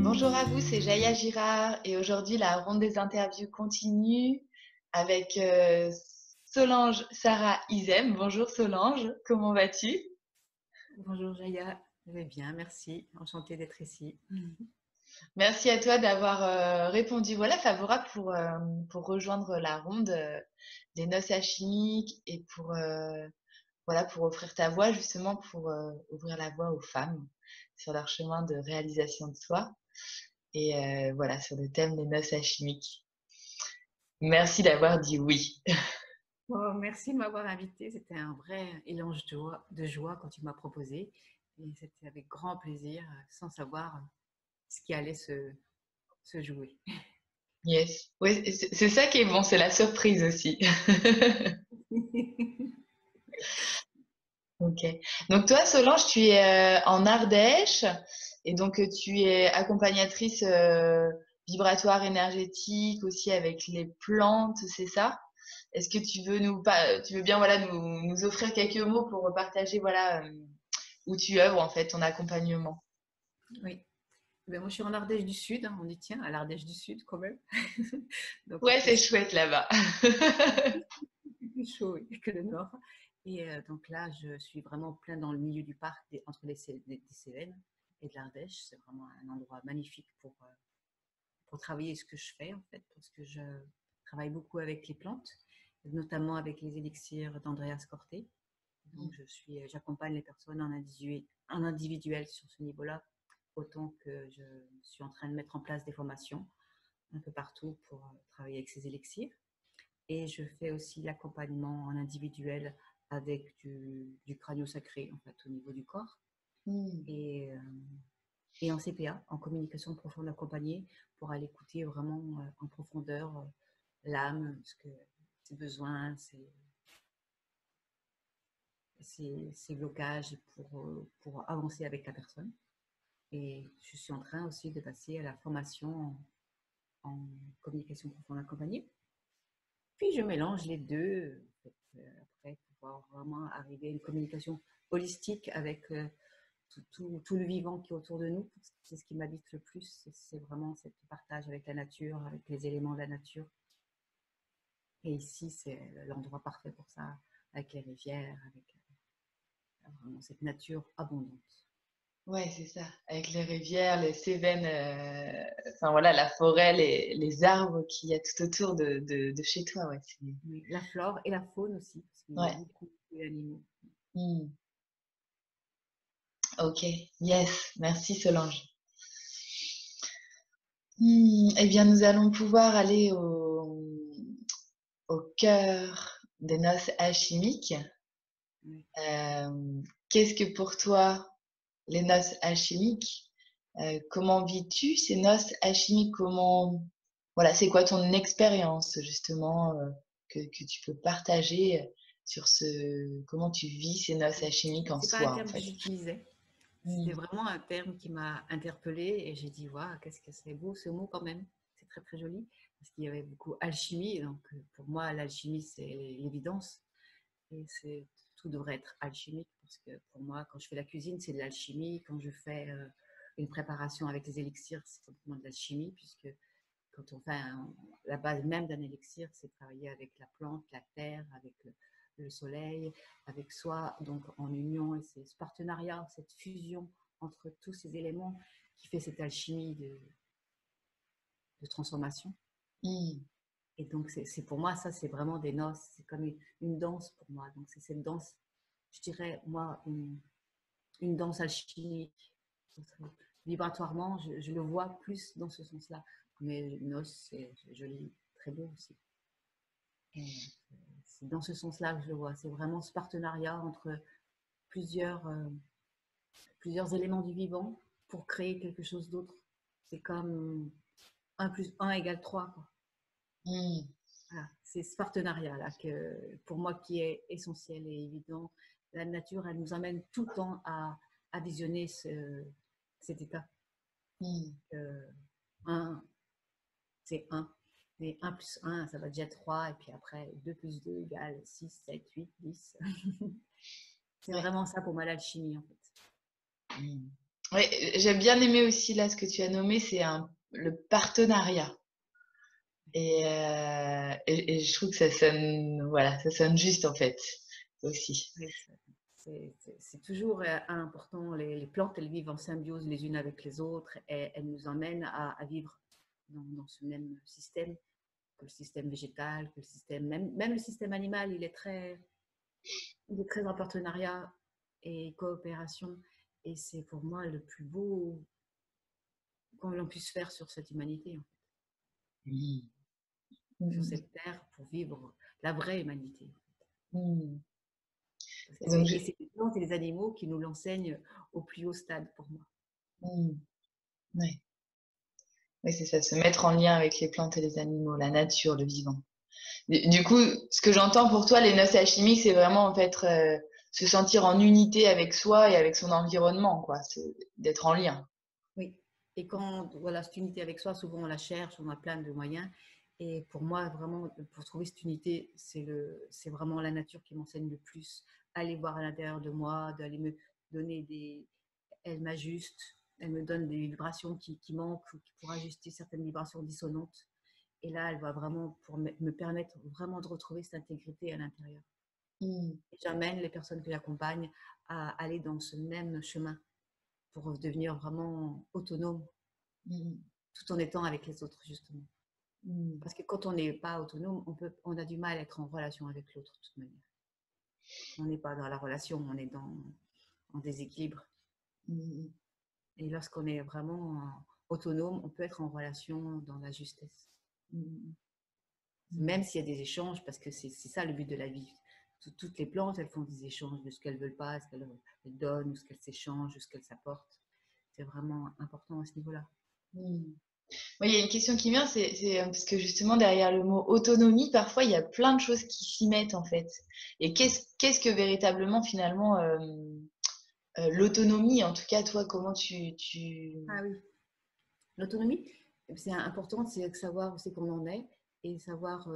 Bonjour à vous, c'est Jaya Girard et aujourd'hui la ronde des interviews continue avec Solange Sarah Izem. Bonjour Solange, comment vas-tu? Bonjour Jaya, je vais bien, merci. Enchantée d'être ici. Merci à toi d'avoir répondu voilà favorable pour rejoindre la ronde des noces alchimiques et pour voilà pour offrir ta voix justement pour ouvrir la voie aux femmes sur leur chemin de réalisation de soi et voilà sur le thème des noces alchimiques. Merci d'avoir dit oui. Oh, merci de m'avoir invitée. C'était un vrai élan de joie quand tu m'as proposé. Et c'était avec grand plaisir, sans savoir ce qui allait se jouer. Yes. Oui, c'est ça qui est bon, c'est la surprise aussi. Ok. Donc toi, Solange, tu es en Ardèche et donc tu es accompagnatrice vibratoire énergétique aussi avec les plantes, c'est ça? Est-ce que tu veux bien voilà nous offrir quelques mots pour partager voilà où tu œuvres en fait ton accompagnement? Oui. Ben, moi, je suis en Ardèche du Sud, hein, on y tient, à l'Ardèche du Sud quand même. Donc, Ouais, il c'est chouette là-bas. fait plus chaud oui, que le Nord. Et donc là, je suis vraiment plein dans le milieu du parc, entre des Cévennes et de l'Ardèche. C'est vraiment un endroit magnifique pour travailler ce que je fais en fait, parce que je travaille beaucoup avec les plantes, notamment avec les élixirs d'Andreas Corté. Donc j'accompagne les personnes en individuel sur ce niveau-là, autant que je suis en train de mettre en place des formations un peu partout pour travailler avec ces élixirs. Et je fais aussi l'accompagnement en individuel avec du crânio-sacré en fait, au niveau du corps. Hmm. Et et en CPA, en communication profonde accompagnée, pour aller écouter vraiment en profondeur l'âme, ses besoins, ses blocages pour avancer avec la personne. Et je suis en train aussi de passer à la formation en communication profonde accompagnée. Puis je mélange les deux, après pouvoir vraiment arriver à une communication holistique avec tout le vivant qui est autour de nous. C'est ce qui m'habite le plus, c'est vraiment ce partage avec la nature, avec les éléments de la nature. Et ici, c'est l'endroit parfait pour ça, avec les rivières, avec vraiment cette nature abondante. Ouais, c'est ça. Avec les rivières, les Cévennes, enfin voilà, la forêt, les arbres qu'il y a tout autour de chez toi, ouais. Oui, la flore et la faune aussi, parce qu'il y a Ouais. beaucoup d'animaux. Hmm. Ok. Yes. Merci Solange. Eh bien, nous allons pouvoir aller au cœur des noces alchimiques. Oui. Qu'est-ce que pour toi les noces alchimiques? Comment vis-tu ces noces alchimiques? Voilà, c'est quoi ton expérience justement que tu peux partager sur comment tu vis ces noces alchimiques en C'est pas un soi en terme que fait? j'utilisais. C'était Hmm. vraiment un terme qui m'a interpellée et j'ai dit, waouh, qu'est-ce que c'est beau ce mot quand même. C'est très très joli parce qu'il y avait beaucoup alchimie. Donc pour moi, l'alchimie, c'est l'évidence. Et tout devrait être alchimique parce que pour moi, quand je fais la cuisine, c'est de l'alchimie. Quand je fais une préparation avec les élixirs, c'est complètement de l'alchimie puisque quand on fait la base même d'un élixir, c'est travailler avec la plante, la terre, avec le soleil, avec soi, donc en union. Et c'est ce partenariat, cette fusion entre tous ces éléments qui fait cette alchimie de transformation. Hmm. Et donc, c'est pour moi, ça, c'est vraiment des noces. C'est comme une danse pour moi. Donc, c'est cette danse, je dirais, moi, une danse alchimique. Vibratoirement, je le vois plus dans ce sens-là. Mais les noces, c'est joli, très beau aussi. Et c'est dans ce sens-là que je le vois. C'est vraiment ce partenariat entre plusieurs, euh, plusieurs éléments du vivant pour créer quelque chose d'autre. C'est comme un plus un égale 3, quoi. Hmm. Voilà. C'est ce partenariat-là que, pour moi, qui est essentiel et évident. La nature, elle nous amène tout le temps à visionner cet état. Hmm. 1, c'est 1. Mais 1 plus 1, ça va déjà 3. Et puis après, 2 plus 2 égale 6, 7, 8, 10. C'est Ouais. vraiment ça pour moi l'alchimie, en fait. Hmm. Ouais, j'ai bien aimé aussi là ce que tu as nommé, c'est le partenariat. Et je trouve que ça sonne, voilà, ça sonne juste en fait aussi. Oui, c'est toujours important. Les plantes, elles vivent en symbiose les unes avec les autres et elles nous emmènent à vivre dans ce même système que le système végétal, que le système, même le système animal, il est très en partenariat et coopération. Et c'est pour moi le plus beau qu'on l'on puisse faire sur cette humanité, Mm. sur Mm. cette terre, pour vivre la vraie humanité. Mm. Parce que Et donc, c'est les plantes et les animaux qui nous l'enseignent au plus haut stade pour moi. mm. Ouais. Oui, c'est ça, se mettre en lien avec les plantes et les animaux, la nature, le vivant. Du coup, ce que j'entends pour toi, les noces alchimiques, c'est vraiment en fait se sentir en unité avec soi et avec son environnement, quoi. C'est d'être en lien. Oui. Et quand voilà, cette unité avec soi, souvent on la cherche, on a plein de moyens. Et pour moi, vraiment, pour trouver cette unité, c'est vraiment la nature qui m'enseigne le plus. Aller voir à l'intérieur de moi, d'aller me donner des. Elle m'ajuste, elle me donne des vibrations qui manquent, pour ajuster certaines vibrations dissonantes. Et là, elle va vraiment pour me permettre vraiment de retrouver cette intégrité à l'intérieur. Mm. Et j'amène les personnes que j'accompagne à aller dans ce même chemin pour devenir vraiment autonome Mm. tout en étant avec les autres, justement. Mm. Parce que quand on n'est pas autonome, on a du mal à être en relation avec l'autre, de toute manière. On n'est pas dans la relation, on est en déséquilibre. Mm. Et lorsqu'on est vraiment autonome, on peut être en relation dans la justesse. Mm. Mm. Même s'il y a des échanges, parce que c'est ça le but de la vie. Toutes les plantes, elles font des échanges de ce qu'elles veulent pas, ce qu'elles donnent, ou ce qu'elles s'échangent, ou ce qu'elles s'apportent. C'est vraiment important à ce niveau-là. Mm. Oui, il y a une question qui vient, parce que justement derrière le mot autonomie, parfois il y a plein de choses qui s'y mettent en fait. Et qu'est-ce que véritablement finalement l'autonomie, en tout cas toi, comment tu... Ah oui. L'autonomie, c'est important, c'est savoir où c'est qu'on en est et savoir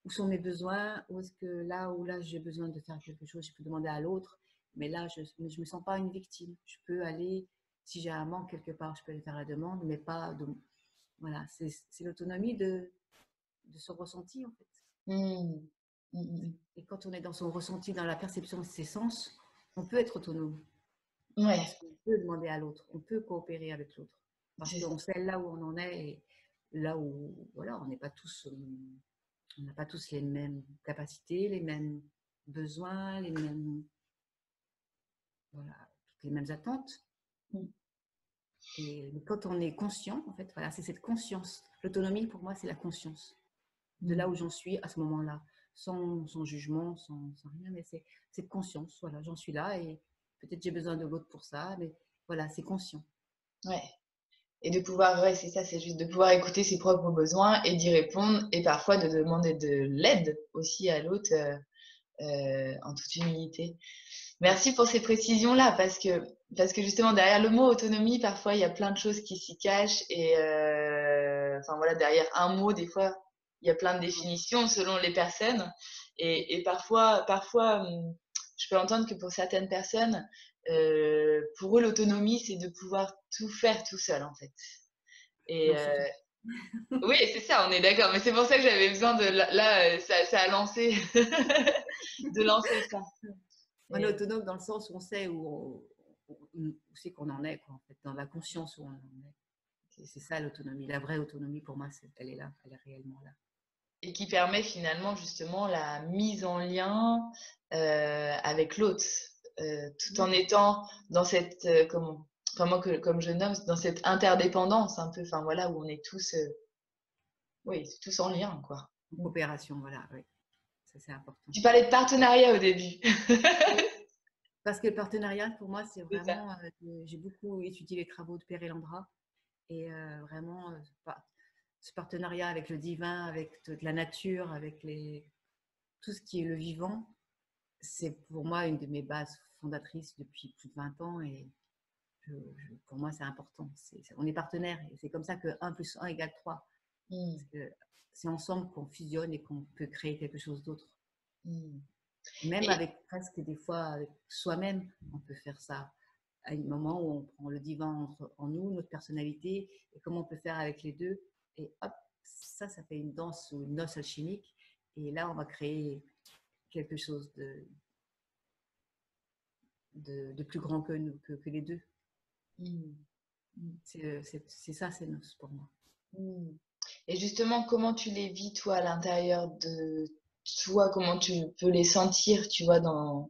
où sont mes besoins, où est-ce que là j'ai besoin de faire quelque chose, je peux demander à l'autre, mais là je ne me sens pas une victime. Je peux aller, si j'ai un manque quelque part, je peux aller faire la demande, mais pas de... Voilà, c'est l'autonomie de son ressenti en fait. Mm. Mm. Et quand on est dans son ressenti, dans la perception de ses sens, on peut être autonome parce Ouais, qu'on peut demander à l'autre, on peut coopérer avec l'autre parce c'est ça. qu'on sait là où on en est et là où voilà, on n'a pas tous les mêmes capacités, les mêmes besoins, les mêmes voilà, toutes les mêmes attentes. Mm. Et quand on est conscient, en fait, voilà, c'est cette conscience. L'autonomie pour moi, c'est la conscience de là Mm. où j'en suis à ce moment-là, sans jugement, sans rien, mais c'est cette conscience. Voilà, j'en suis là et peut-être j'ai besoin de l'autre pour ça, mais voilà, c'est conscient. Ouais. Et de pouvoir, ouais, c'est ça, c'est juste de pouvoir écouter ses propres besoins et d'y répondre et parfois de demander de l'aide aussi à l'autre en toute humilité. Oui, Merci pour ces précisions-là parce que justement derrière le mot autonomie, parfois il y a plein de choses qui s'y cachent et enfin voilà, derrière un mot, des fois, il y a plein de définitions selon les personnes et parfois, je peux entendre que pour certaines personnes, pour eux l'autonomie, c'est de pouvoir tout faire tout seul en fait. Et non, surtout. oui, c'est ça, on est d'accord. Mais c'est pour ça que j'avais besoin de ça a lancé de lancer ça. On est Et, autonome dans le sens où on sait où c'est qu'on en est, quoi, en fait, dans la conscience où on en est. Et c'est ça l'autonomie. La vraie autonomie, pour moi, elle est là, elle est réellement là. et qui permet finalement justement la mise en lien avec l'autre, tout en Oui, étant dans cette enfin moi comme je nomme dans cette interdépendance un peu, enfin voilà où on est tous, oui, tous en lien quoi. en coopération, voilà, oui, ça c'est important. Tu parlais de partenariat au début. Oui. Parce que le partenariat, pour moi, c'est C'est ça. vraiment. J'ai beaucoup étudié les travaux de Pierre et Landra et vraiment ce partenariat avec le divin, avec toute la nature, avec tout ce qui est le vivant, c'est pour moi une de mes bases fondatrices depuis plus de 20 ans et pour moi, c'est important. On est partenaires et c'est comme ça que 1 plus 1 égale 3. Mm, Parce que c'est ensemble qu'on fusionne et qu'on peut créer quelque chose d'autre. mm. Même Et avec presque des fois avec soi-même, on peut faire ça. à un moment où on prend le divin en nous, notre personnalité, et comment on peut faire avec les deux. Et hop, ça fait une danse ou une noce alchimique. Et là, on va créer quelque chose de plus grand que nous, que les deux. Mm. C'est ça, ces noces pour moi. Mm. Et justement, comment tu les vis, toi, à l'intérieur de toi? Comment tu peux les sentir, tu vois, dans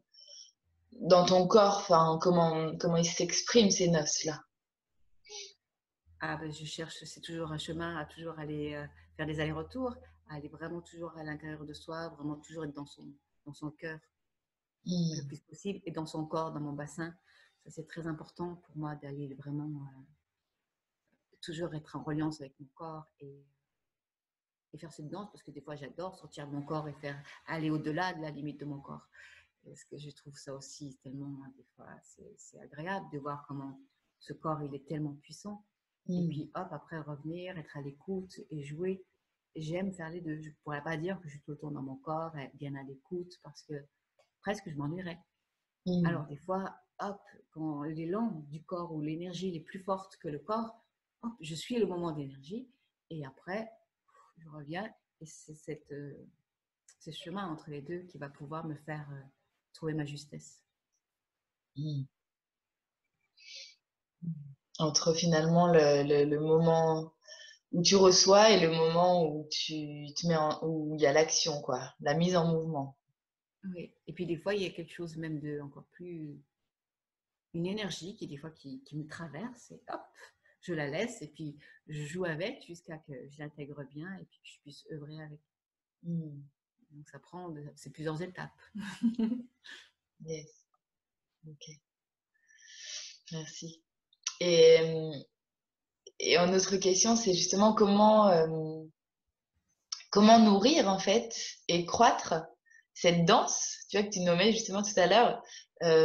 ton corps? Enfin, comment ils s'expriment, ces noces-là? Ah, ben, je cherche, c'est toujours un chemin à toujours aller faire des allers-retours, à aller vraiment toujours à l'intérieur de soi, vraiment toujours être dans son cœur le Mm. plus possible et dans son corps, dans mon bassin. Ça, c'est très important pour moi d'aller vraiment toujours être en reliance avec mon corps et faire cette danse parce que des fois, j'adore sortir de mon corps et faire aller au-delà de la limite de mon corps. Parce que je trouve ça aussi tellement, des fois, c'est agréable de voir comment ce corps, il est tellement puissant. Et Mm. puis, hop, après revenir, être à l'écoute et jouer. J'aime faire les deux. Je ne pourrais pas dire que je suis tout le temps dans mon corps, bien à l'écoute, parce que presque je m'ennuierais. Mm. Alors, des fois, hop, quand l'élan du corps ou l'énergie est plus forte que le corps, hop, je suis le moment d'énergie. Et après, je reviens. Et c'est ce chemin entre les deux qui va pouvoir me faire trouver ma justesse. Mm. Entre finalement le moment où tu reçois et le moment où tu te où il y a l'action, quoi, la mise en mouvement. Oui. Et puis des fois, il y a quelque chose même de encore plus, une énergie qui des fois qui me traverse et hop, je la laisse et puis je joue avec jusqu'à que je l'intègre bien et puis que je puisse œuvrer avec. Mm. Donc ça prend, c'est plusieurs étapes. Yes. Ok. Merci. Et, et en autre question, c'est justement comment nourrir en fait et croître cette danse, tu vois, que tu nommais justement tout à l'heure,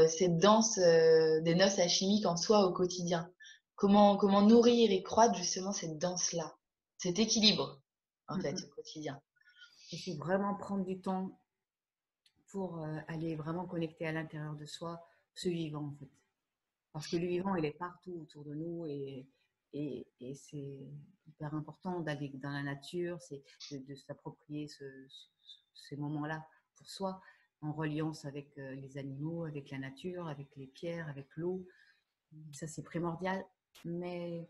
cette danse des noces alchimiques en soi au quotidien. Comment nourrir et croître justement cette danse-là, cet équilibre en fait au quotidien. Et c'est vraiment prendre du temps pour aller vraiment connecter à l'intérieur de soi ce vivant en fait. Parce que le vivant, il est partout autour de nous et c'est hyper important d'aller dans la nature, c'est de s'approprier ces moments-là pour soi, en reliance avec les animaux, avec la nature, avec les pierres, avec l'eau. Ça, c'est primordial, mais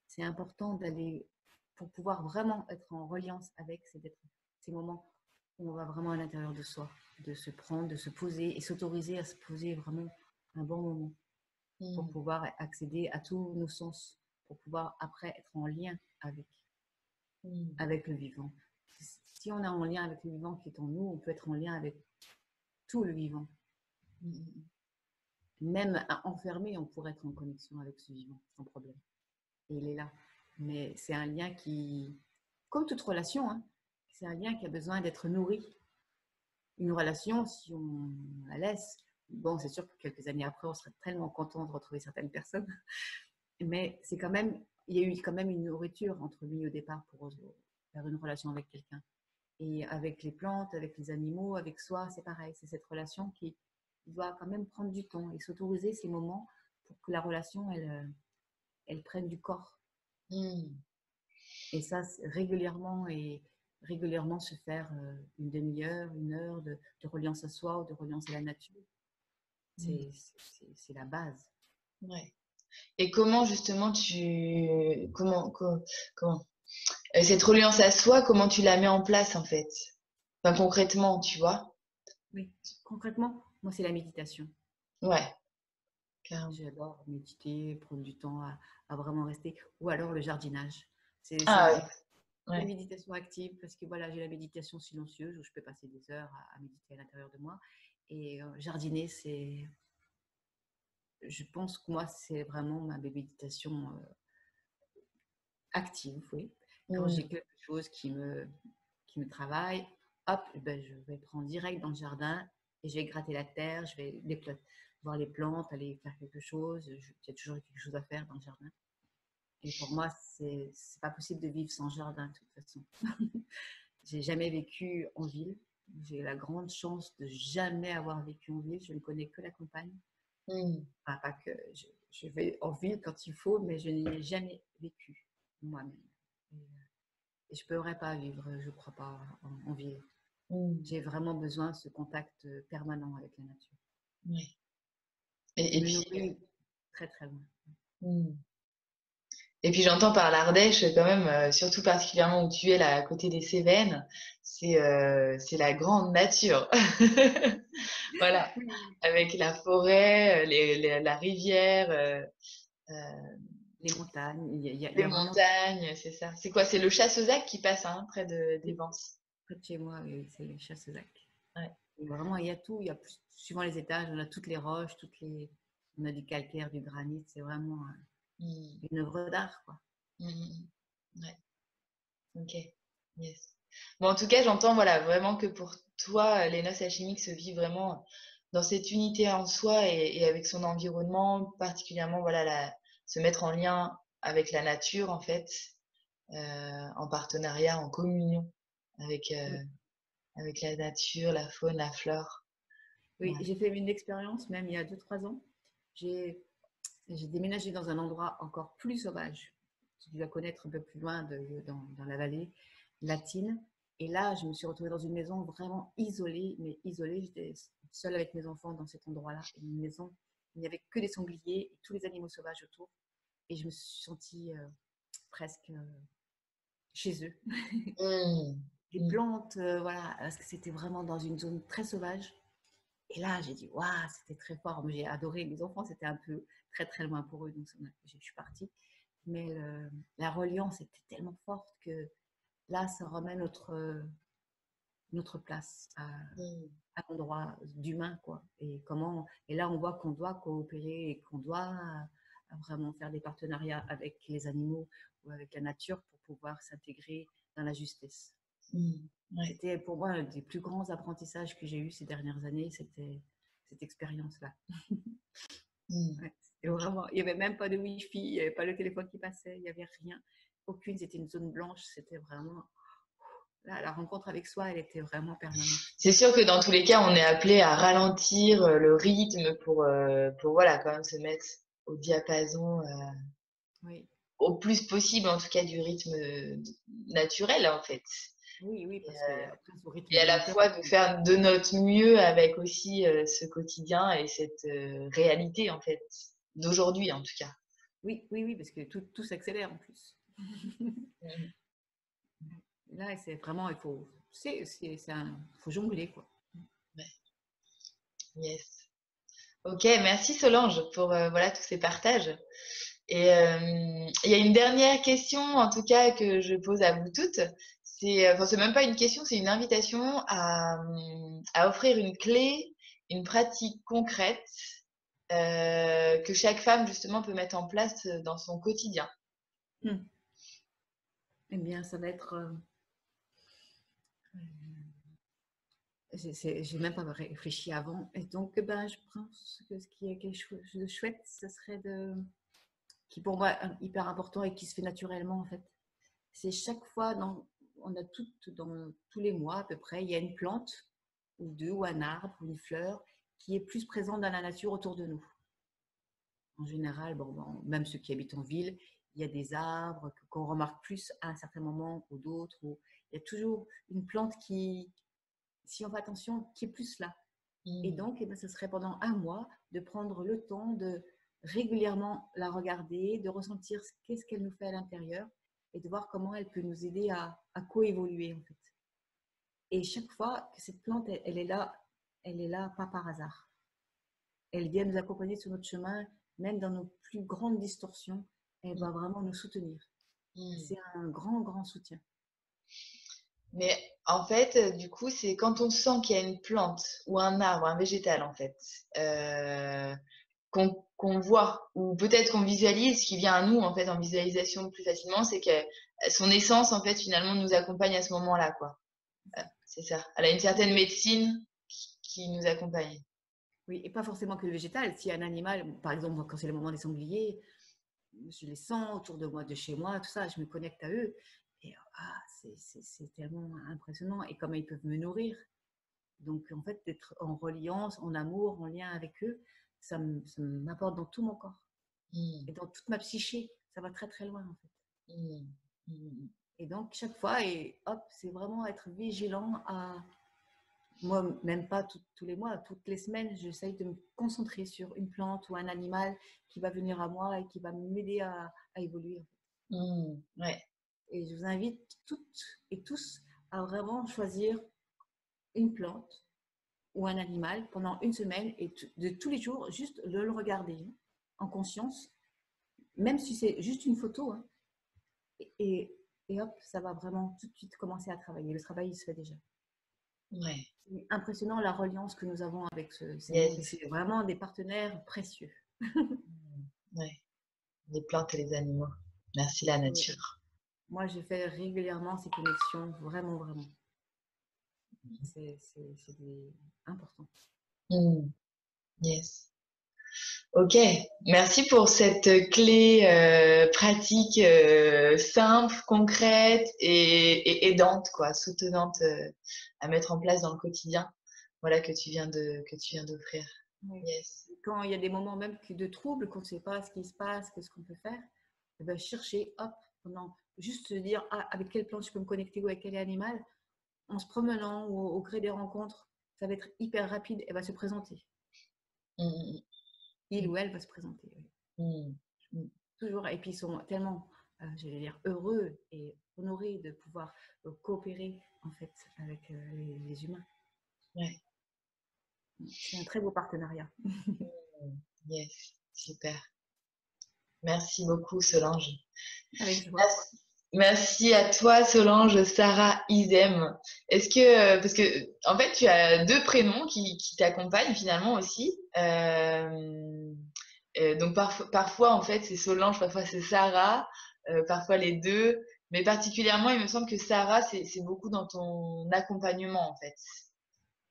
c'est important d'aller, pour pouvoir vraiment être en reliance avec, c'est d'être ces moments où on va vraiment à l'intérieur de soi, de se prendre, de se poser et s'autoriser à se poser vraiment un bon moment pour Mm. pouvoir accéder à tous nos sens, pour pouvoir après être en lien Mm. avec le vivant. Si on est en lien avec le vivant qui est en nous, on peut être en lien avec tout le vivant. Mm. Même enfermé, on pourrait être en connexion avec ce vivant sans problème. Et il est là. Mais c'est un lien qui, comme toute relation, hein, c'est un lien qui a besoin d'être nourri. Une relation, si on la laisse, bon, c'est sûr que quelques années après, on serait tellement content de retrouver certaines personnes. Mais c'est quand même, il y a eu quand même une nourriture entre lui au départ pour faire une relation avec quelqu'un. Et avec les plantes, avec les animaux, avec soi, c'est pareil. C'est cette relation qui doit quand même prendre du temps et s'autoriser ces moments pour que la relation, elle prenne du corps. Mm. Et ça, régulièrement et régulièrement se faire une demi-heure, une heure de reliance à soi ou de reliance à la nature. Mm. C'est la base. Ouais. Et comment justement comment cette reliance à soi, comment tu la mets en place en fait? Enfin, concrètement, tu vois? Oui, concrètement, moi, c'est la méditation. Ouais, carrément. J'adore méditer, prendre du temps à vraiment rester. Ou alors le jardinage. C'est Ah ouais, une ouais. méditation active parce que voilà, j'ai la méditation silencieuse où je peux passer des heures à méditer à l'intérieur de moi. Et jardiner, je pense que moi, c'est vraiment ma méditation active, oui. Quand Mm. j'ai quelque chose qui me travaille, hop, ben, je vais prendre direct dans le jardin et je vais gratter la terre, je vais voir les plantes, aller faire quelque chose. Il y a toujours quelque chose à faire dans le jardin. Et pour moi, c'est pas possible de vivre sans jardin, de toute façon. J'ai jamais vécu en ville. J'ai la grande chance de jamais avoir vécu en ville. Je ne connais que la campagne. Mm. Enfin, pas que je vais en ville quand il faut, mais je n'ai jamais vécu moi-même. Et je ne pourrais pas vivre, je ne crois pas, en ville. Mm. J'ai vraiment besoin de ce contact permanent avec la nature. Ouais. Et qui Et me puis, nourrit très très loin. mm. Et puis j'entends par l'Ardèche quand même, surtout particulièrement où tu es là à côté des Cévennes, c'est la grande nature. Voilà, Oui. avec la forêt, la rivière, Les montagnes, il y les a vraiment montagnes, c'est ça. C'est quoi? C'est le Chassezac qui passe hein, près des oui, Vence. près de chez moi, oui, c'est les Chassezac. Ouais. Et vraiment, il y a tout, suivant les étages, on a toutes les roches, on a du calcaire, du granit, c'est vraiment Mm, une œuvre d'art, quoi. mm, ouais. Ok. Yes. Bon, en tout cas, j'entends voilà vraiment que pour toi, les noces alchimiques se vivent vraiment dans cette unité en soi et avec son environnement, particulièrement voilà se mettre en lien avec la nature en fait, en partenariat, en communion avec Oui, avec la nature, la faune, la flore. oui, Ouais. j'ai fait une expérience, même il y a 2 3 ans. J'ai j'ai déménagé dans un endroit encore plus sauvage. Tu dois connaître un peu plus loin dans la vallée latine. Et là, je me suis retrouvée dans une maison vraiment isolée, mais isolée. J'étais seule avec mes enfants dans cet endroit-là. Une maison, il n'y avait que des sangliers et tous les animaux sauvages autour. Et je me suis sentie presque chez eux. Mm, Les mm, plantes, voilà, parce que c'était vraiment dans une zone très sauvage. Et là, j'ai dit, waouh, c'était très fort. J'ai adoré. Mes enfants, c'était un peu très, très loin pour eux. Donc, je suis partie. Mais la reliance était tellement forte que là, ça remet notre place mm, à l'endroit d'humain, quoi. Et là, on voit qu'on doit coopérer et qu'on doit vraiment faire des partenariats avec les animaux ou avec la nature pour pouvoir s'intégrer dans la justesse. mm, ouais. C'était pour moi un des plus grands apprentissages que j'ai eu ces dernières années, c'était cette expérience-là. Mm. Ouais, c'était vraiment, il n'y avait même pas de Wi-Fi, il n'y avait pas le téléphone qui passait, il n'y avait rien. Aucune, c'était une zone blanche, c'était vraiment. Là, la rencontre avec soi, elle était vraiment permanente. C'est sûr que dans tous les cas, on est appelé à ralentir le rythme pour voilà, quand même se mettre au diapason Oui, au plus possible, en tout cas, du rythme naturel, en fait. oui, oui, Et, parce qu'après, ce rythme et à la alimentaire, fois de faire de notre mieux avec aussi ce quotidien et cette réalité, en fait, d'aujourd'hui, en tout cas. oui, oui, oui, parce que tout s'accélère en plus. Mhm. Là, c'est vraiment, faut jongler, quoi. Ouais. Yes. Ok, merci Solange pour voilà tous ces partages. Et il y a une dernière question, en tout cas, que je pose à vous toutes. Enfin, c'est même pas une question, c'est une invitation à offrir une clé, une pratique concrète que chaque femme, justement, peut mettre en place dans son quotidien. Hmm. Eh bien, ça va être. J'ai même pas réfléchi avant. Et donc, ben, je pense que ce qui est quelque chose de chouette, ce serait qui pour moi est hyper important et qui se fait naturellement en fait. C'est chaque fois on a dans tous les mois à peu près, il y a une plante ou deux ou un arbre ou une fleur qui est plus présente dans la nature autour de nous. En général, bon, même ceux qui habitent en ville, il y a des arbres qu'on remarque plus à un certain moment ou d'autres. Il y a toujours une plante qui, si on fait attention, qui est plus là. Et Mm, donc, eh ben, ce serait pendant un mois de prendre le temps de régulièrement la regarder, de ressentir qu'est-ce qu'elle nous fait à l'intérieur et de voir comment elle peut nous aider à coévoluer en fait. Et chaque fois que cette plante, elle est là pas par hasard. Elle vient nous accompagner sur notre chemin, même dans nos plus grandes distorsions. Elle mm, va vraiment nous soutenir. mm. C'est un grand, grand soutien. Mais en fait, du coup, c'est quand on sent qu'il y a une plante ou un arbre, un végétal, en fait, qu'on voit, ou peut-être qu'on visualise, ce qui vient à nous, en fait, en visualisation plus facilement, c'est que son essence, en fait, finalement, nous accompagne à ce moment-là, quoi. C'est ça. Elle a une certaine médecine qui nous accompagne. Oui, et pas forcément que le végétal. Si un animal, par exemple, quand c'est le moment des sangliers, je les sens autour de moi, de chez moi, tout ça, je me connecte à eux. Et c'est tellement impressionnant. Et comment ils peuvent me nourrir. Donc, en fait, d'être en reliance, en amour, en lien avec eux, ça m'apporte dans tout mon corps Mm. et dans toute ma psyché. Ça va très très loin en fait. Mm. Mm. Et donc chaque fois, et hop, c'est vraiment être vigilant à moi, même pas tous les mois, toutes les semaines, j'essaye de me concentrer sur une plante ou un animal qui va venir à moi et qui va m'aider à évoluer. Mm. Ouais. Et je vous invite toutes et tous à vraiment choisir une plante ou un animal pendant une semaine et de tous les jours, juste de le regarder en conscience, même si c'est juste une photo. Hein, et, et hop, ça va vraiment tout de suite commencer à travailler. Le travail, il se fait déjà. Ouais. C'est impressionnant la reliance que nous avons avec ces mondes. Yes. C'est vraiment des partenaires précieux. Mm. Ouais. Les plantes et les animaux. Merci la Oui. nature. Moi, je fais régulièrement ces connexions, vraiment, vraiment. C'est important. Mm. Yes. Ok, merci pour cette clé pratique, simple, concrète et aidante, quoi, soutenante à mettre en place dans le quotidien. Voilà que tu viens d'offrir. Oui. Yes. Quand il y a des moments même de troubles, qu'on ne sait pas ce qui se passe, qu'est-ce qu'on peut faire, eh ben, chercher, hop, pendant, juste se dire ah, avec quelle plante je peux me connecter ou avec quel animal, en se promenant ou au gré des rencontres, ça va être hyper rapide, elle va se présenter. Mm, Il ou elle va se présenter. Oui. mm, mm, Toujours. Et puis ils sont tellement, j'allais dire, heureux et honorés de pouvoir coopérer en fait avec les humains. ouais. C'est un très beau partenariat. Mm, yes, super. Merci beaucoup, Solange. Avec joie. Merci. Merci à toi, Solange, Sarah, Isem. Est-ce que, parce que, en fait, tu as deux prénoms qui t'accompagnent finalement aussi. Donc, parfois, en fait, c'est Solange, parfois c'est Sarah, parfois les deux. Mais particulièrement, il me semble que Sarah, c'est beaucoup dans ton accompagnement, en fait.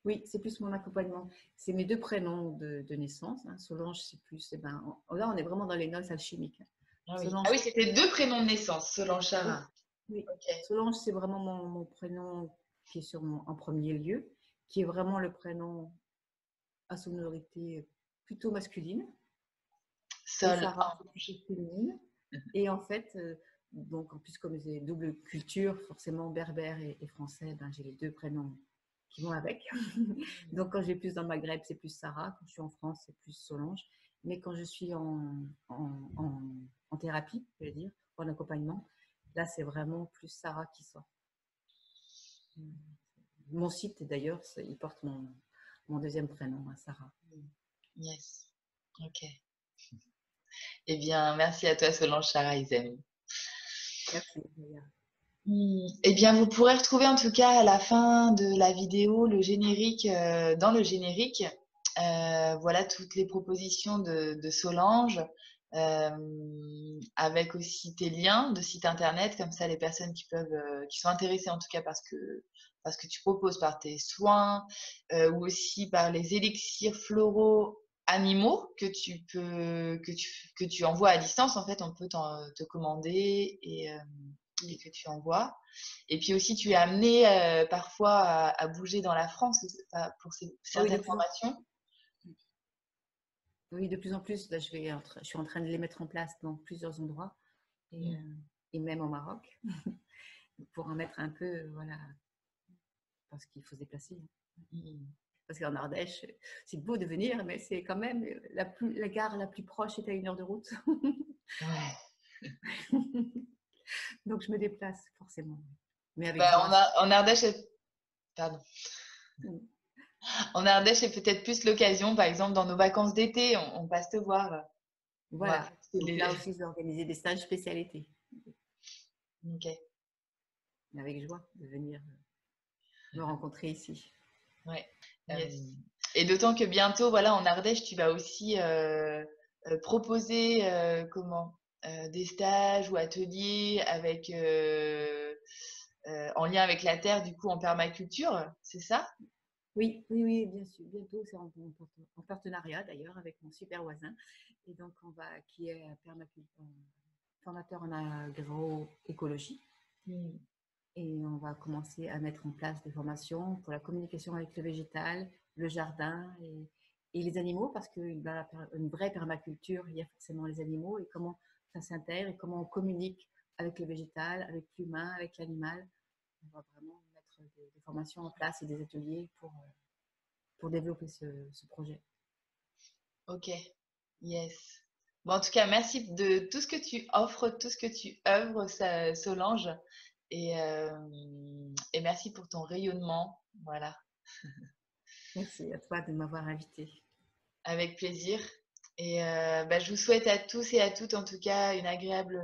Oui, c'est plus mon accompagnement. C'est mes deux prénoms de naissance. Hein. Solange, c'est plus. Eh ben, là, on est vraiment dans les noces alchimiques. Hein. Ah oui, ah Solange, oui, c'était deux prénoms de naissance, Solange, oui. Sarah. Oui. Ok. Solange, c'est vraiment mon prénom qui est en premier lieu, qui est vraiment le prénom à sonorité plutôt masculine. Et Sol, Sarah, c'est plutôt féminine. Et en fait, donc en plus, comme j'ai double culture, forcément berbère et français, ben, j'ai les deux prénoms qui vont avec. Donc quand j'ai plus dans le Maghreb, c'est plus Sarah. Quand je suis en France, c'est plus Solange. Mais quand je suis en thérapie, je veux dire, en accompagnement, là, c'est vraiment plus Sarah qui sort. Mon site, d'ailleurs, il porte mon deuxième prénom, hein, Sarah. yes. Ok. Eh bien, merci à toi, Solange, Sarah, Isem. Merci. Eh bien, vous pourrez retrouver en tout cas à la fin de la vidéo le générique, dans le générique, voilà toutes les propositions de Solange, avec aussi tes liens de site internet, comme ça les personnes qui sont intéressées en tout cas parce que tu proposes par tes soins, ou aussi par les élixirs floraux animaux que tu envoies à distance. En fait, on peut te commander et que tu envoies. Et puis aussi, tu es amené parfois à bouger dans la France pour Oui, de certaines plus en formations. Oui, de plus en plus, là, je suis en train de les mettre en place dans plusieurs endroits et, Mm. euh, et même au Maroc pour en mettre un peu, voilà, parce qu'il faut se déplacer. Mm. Parce qu'en Ardèche, c'est beau de venir, mais c'est quand même la gare la plus proche est à 1 heure de route. Ouais. Donc je me déplace forcément, mais avec Bah, joie. en Ardèche, pardon. Mm. En Ardèche, c'est peut-être plus l'occasion, par exemple, dans nos vacances d'été, on passe te voir. On va Voilà. profiter Donc là aussi, je vais organiser des stages spécialités. Ok. Mais avec joie de venir me rencontrer ici. Ouais. Euh, Et d'autant que bientôt, voilà, en Ardèche, tu vas aussi proposer des stages ou ateliers en lien avec la terre, du coup, en permaculture, c'est ça? Oui, oui, oui, bien sûr. Bientôt, c'est en partenariat d'ailleurs avec mon super voisin. Et donc, qui est formateur en agroécologie. Mm. Et on va commencer à mettre en place des formations pour la communication avec le végétal, le jardin Et les animaux, parce que dans une vraie permaculture, il y a forcément les animaux et comment ça s'intègre et comment on communique avec le végétal, avec l'humain, avec l'animal. On va vraiment mettre des formations en place et des ateliers pour développer ce projet. Ok, yes. Bon, en tout cas, merci de tout ce que tu offres, tout ce que tu œuvres, Solange. Et merci pour ton rayonnement. Voilà, Merci à toi de m'avoir invitée. avec plaisir. Bah, je vous souhaite à tous et à toutes, en tout cas, une agréable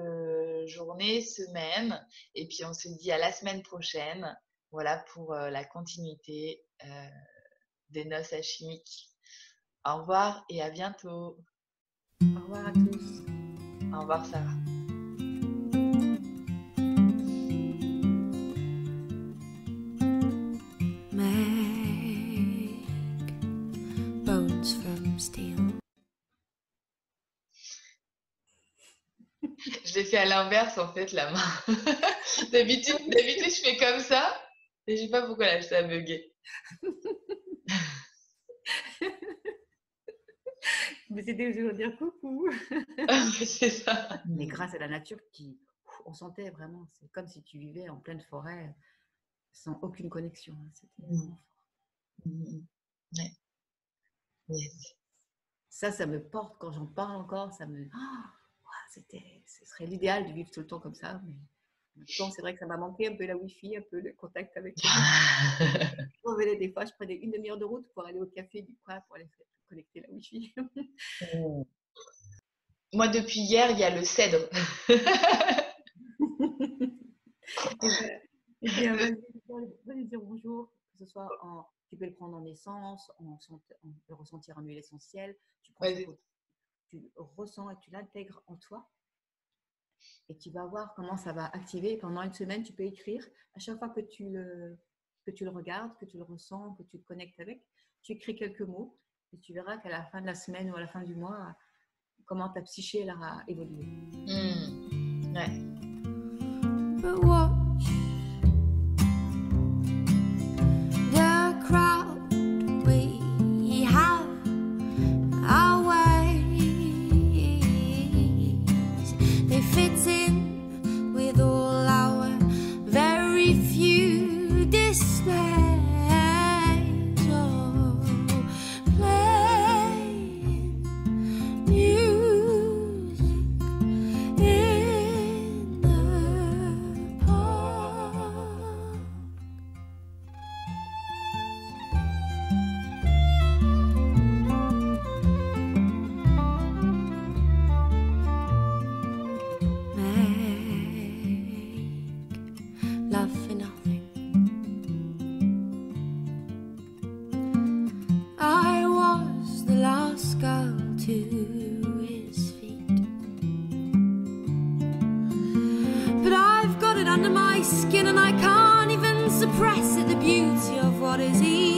journée, semaine. Et puis, on se dit à la semaine prochaine. Voilà pour la continuité des noces alchimiques. Au revoir et à bientôt. Au revoir à tous. Au revoir, Sarah. Make bones from steel. Je l'ai fait à l'inverse, en fait, la main. D'habitude, je fais comme ça. Et je sais pas pourquoi là, ça a bugué. Mais c'était toujours dire coucou. C'est ça. Mais grâce à la nature, on sentait vraiment, c'est comme si tu vivais en pleine forêt sans aucune connexion. C'était vraiment fort. Ouais. Yes. Ça me porte quand j'en parle encore. Ça me. Ce serait l'idéal de vivre tout le temps comme ça. Mais maintenant, c'est vrai que ça m'a manqué un peu la Wi-Fi, un peu le contact avec les gens. Je revenais des fois, je prenais une demi-heure de route pour aller au café du coin pour aller connecter la Wi-Fi. Moi, depuis hier, il y a le cèdre. Eh bien, vas-y dire bonjour, que ce soit tu peux le prendre en essence, en le ressentir en huile essentielle, tu prends Ouais, tu ressens et tu l'intègres en toi et tu vas voir comment ça va activer. Pendant une semaine, tu peux écrire à chaque fois que tu le regardes, que tu le ressens, que tu te connectes avec, tu écris quelques mots et tu verras qu'à la fin de la semaine ou à la fin du mois, comment ta psyché elle aura évolué. Ouais. But watch the crowd, we have our ways. They fit in with all our very few displays. Oh, playing music in the park. Make love for nothing. I was the last girl to his feet, but I've got it under my skin and I can't even suppress it, the beauty of what is easy.